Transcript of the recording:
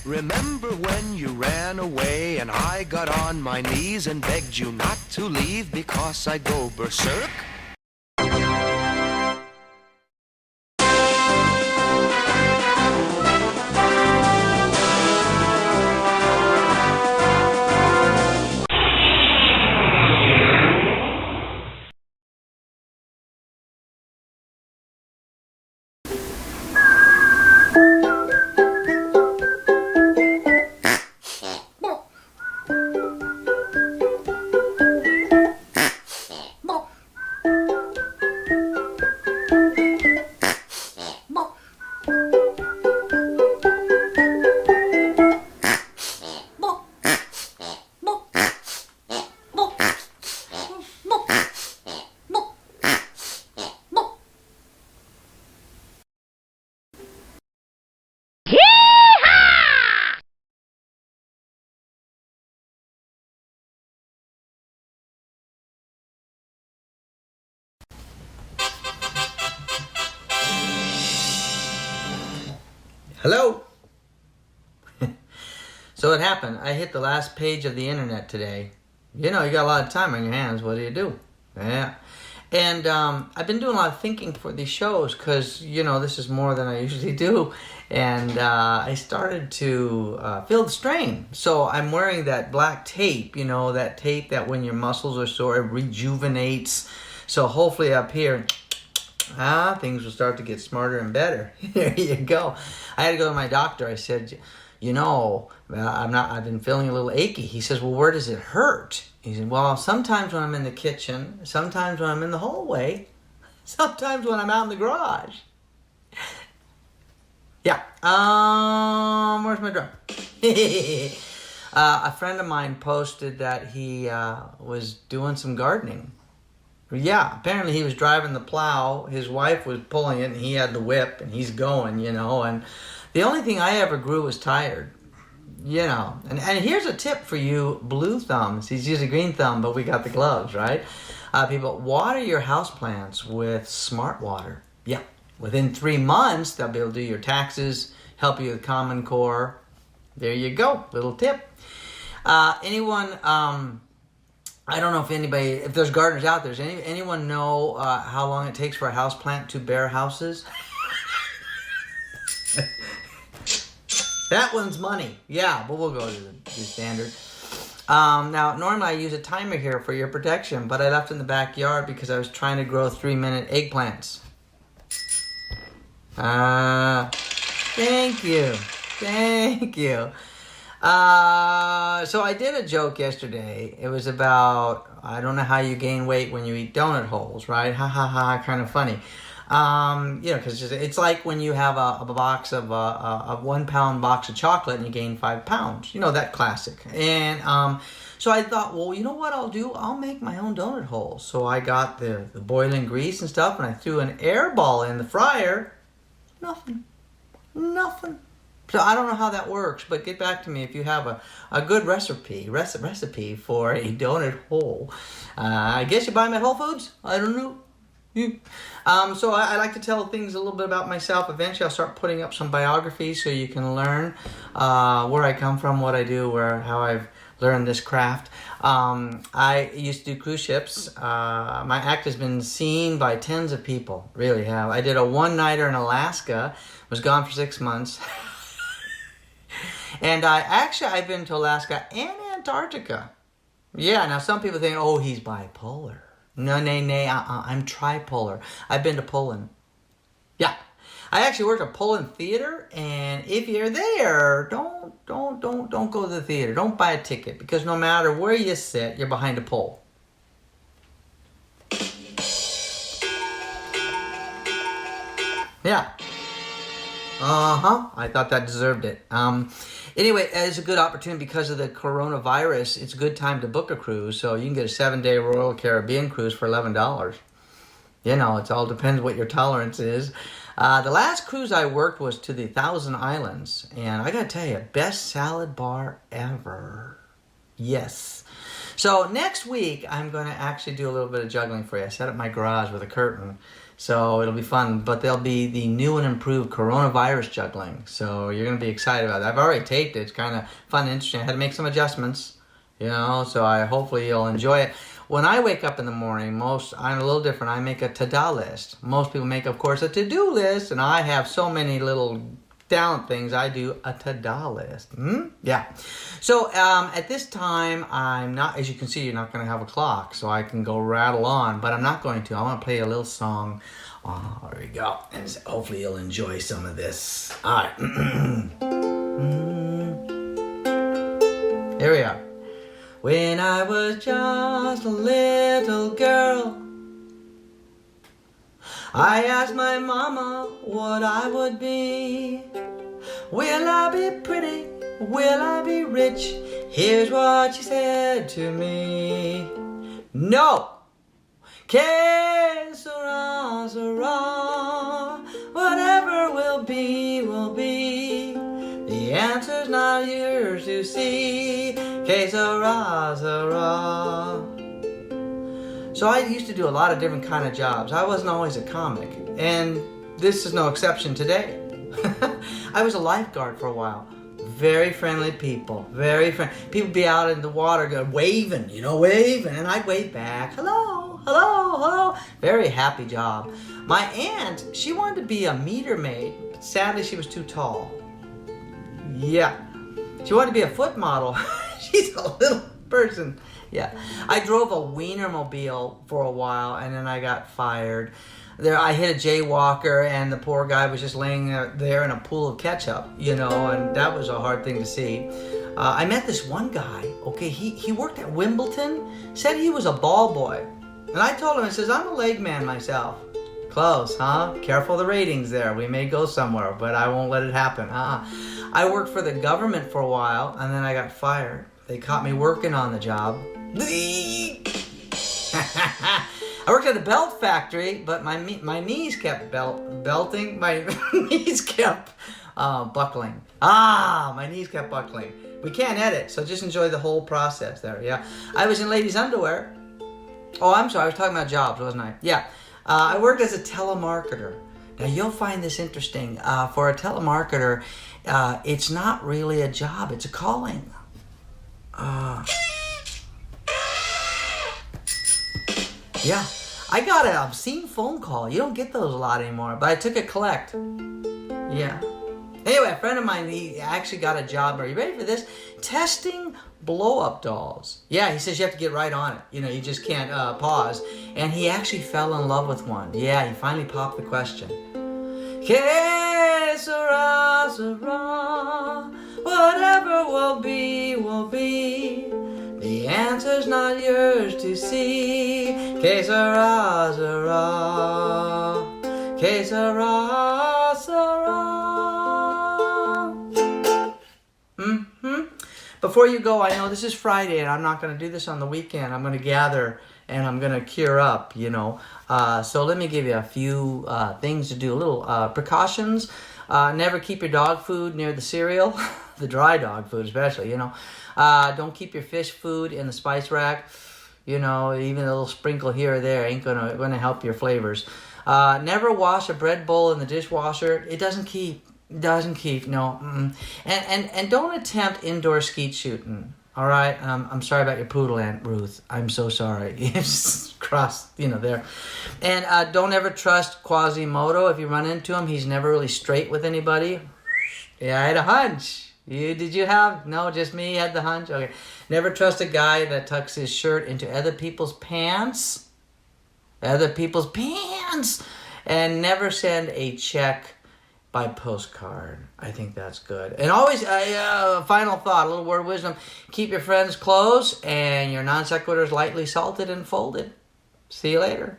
Remember when you ran away and I got on my knees and begged you not to leave because I'd go berserk? Hello. So it happened. I hit the last page of the internet today. You know, you got a lot of time on your hands. What do? Yeah. And I've been doing a lot of thinking for these shows because, you know, this is more than I usually do. And I started to feel the strain. So I'm wearing that black tape, you know, that tape that when your muscles are sore, it rejuvenates. So hopefully up here, things will start to get smarter and better. There you go. I had to go to my doctor. I said, you know, I've been feeling a little achy. He says, well, where does it hurt? He said, well, sometimes when I'm in the kitchen, sometimes when I'm in the hallway, sometimes when I'm out in the garage. Yeah. Where's my drum? A friend of mine posted that he was doing some gardening. Yeah, apparently he was driving the plow, his wife was pulling it, and he had the whip, and he's going, you know, and the only thing I ever grew was tired, you know, and here's a tip for you blue thumbs. He's using green thumb, but we got the gloves, right? People, water your houseplants with smart water. Yeah, within 3 months, they'll be able to do your taxes, help you with Common Core. There you go, little tip. I don't know if there's gardeners out there, does anyone know how long it takes for a houseplant to bear houses? That one's money. Yeah, but we'll go to the standard. Now, normally I use a timer here for your protection, but I left it in the backyard because I was trying to grow 3-minute eggplants. Thank you. So I did a joke yesterday. It was about, I don't know how you gain weight when you eat donut holes, right? Ha ha ha, kind of funny. You know, because it's like when you have a box of a 1 pound box of chocolate and you gain 5 pounds. You know, that classic. And so I thought, well, you know what I'll do? I'll make my own donut holes. So I got the boiling grease and stuff, and I threw an air ball in the fryer. Nothing. So I don't know how that works, but get back to me if you have a good recipe for a donut hole. I guess you buy them at Whole Foods? I don't know. So I like to tell things a little bit about myself. Eventually I'll start putting up some biographies so you can learn where I come from, what I do, how I've learned this craft. I used to do cruise ships. My act has been seen by tens of people, really have. I did a one-nighter in Alaska, was gone for 6 months. And I've been to Alaska and Antarctica. Yeah, now some people think, oh, he's bipolar. No, I'm tripolar. I've been to Poland. Yeah. I actually worked at Poland Theater, and if you're there, don't go to the theater. Don't buy a ticket, because no matter where you sit, you're behind a pole. Yeah. I thought that deserved it. Anyway, it's a good opportunity because of the coronavirus. It's a good time to book a cruise. So you can get a 7-day Royal Caribbean cruise for $11. You know, it all depends what your tolerance is. The last cruise I worked was to the Thousand Islands. And I got to tell you, best salad bar ever. Yes. So next week, I'm going to actually do a little bit of juggling for you. I set up my garage with a curtain. So it'll be fun, but there'll be the new and improved coronavirus juggling. So you're going to be excited about that. I've already taped it. It's kind of fun and interesting. I had to make some adjustments, so hopefully you'll enjoy it. When I wake up in the morning, I'm a little different. I make a to-do list. Most people make, of course, a to-do list, and I have so many little talent things. I do a to-do list. Yeah. So at this time, I'm not, as you can see, you're not going to have a clock, so I can go rattle on, but I'm not going to. I want to play a little song. Oh, there we go. And hopefully you'll enjoy some of this. All right. Here we are. When I was just a little girl, I asked my mama what I would be. Will I be pretty? Will I be rich? Here's what she said to me. No! Que sera, sera. Whatever will be, will be. The answer's not yours to see. Que sera, sera. So I used to do a lot of different kind of jobs. I wasn't always a comic, and this is no exception today. I was a lifeguard for a while. Very friendly people, very friendly. People be out in the water waving, waving, and I'd wave back. Hello, hello, hello. Very happy job. My aunt, she wanted to be a meter maid, but sadly she was too tall. Yeah. She wanted to be a foot model. She's a little person. Yeah. I drove a Wienermobile for a while, and then I got fired. I hit a jaywalker, and the poor guy was just laying there in a pool of ketchup, and that was a hard thing to see. I met this one guy, okay, he worked at Wimbledon, said he was a ball boy. And I told him, I says, I'm a leg man myself. Close, huh? Careful the ratings there. We may go somewhere, but I won't let it happen. I worked for the government for a while, and then I got fired. They caught me working on the job. I worked at a belt factory, but my knees kept belting. My knees kept buckling. My knees kept buckling. We can't edit, so just enjoy the whole process there, yeah. I was in ladies' underwear. Oh, I'm sorry, I was talking about jobs, wasn't I? Yeah. I worked as a telemarketer. Now, you'll find this interesting. For a telemarketer, it's not really a job, it's a calling. Yeah, I got an obscene phone call. You don't get those a lot anymore, but I took a collect. Yeah. Anyway, a friend of mine, he actually got a job. Are you ready for this? Testing blow-up dolls. Yeah, he says you have to get right on it. You just can't pause. And he actually fell in love with one. Yeah, he finally popped the question. Que sera, sera. Whatever will be, will be. The answer's not yours to see. Que sera, sera. Que sera, sera. Before you go, I know this is Friday, and I'm not going to do this on the weekend. I'm going to gather, and I'm going to cure up, So let me give you a few things to do. A little precautions. Never keep your dog food near the cereal. The dry dog food especially, Don't keep your fish food in the spice rack. Even a little sprinkle here or there ain't gonna help your flavors. Never wash a bread bowl in the dishwasher. It doesn't keep. No. And don't attempt indoor skeet shooting. All right. I'm sorry about your poodle, Aunt Ruth. I'm so sorry. It's crossed, there. And don't ever trust Quasimodo. If you run into him, he's never really straight with anybody. Yeah, I had a hunch. Did you have? No, just me had the hunch? Okay. Never trust a guy that tucks his shirt into other people's pants. And never send a check by postcard. I think that's good. And always, final thought, a little word of wisdom. Keep your friends close and your non sequiturs lightly salted and folded. See you later.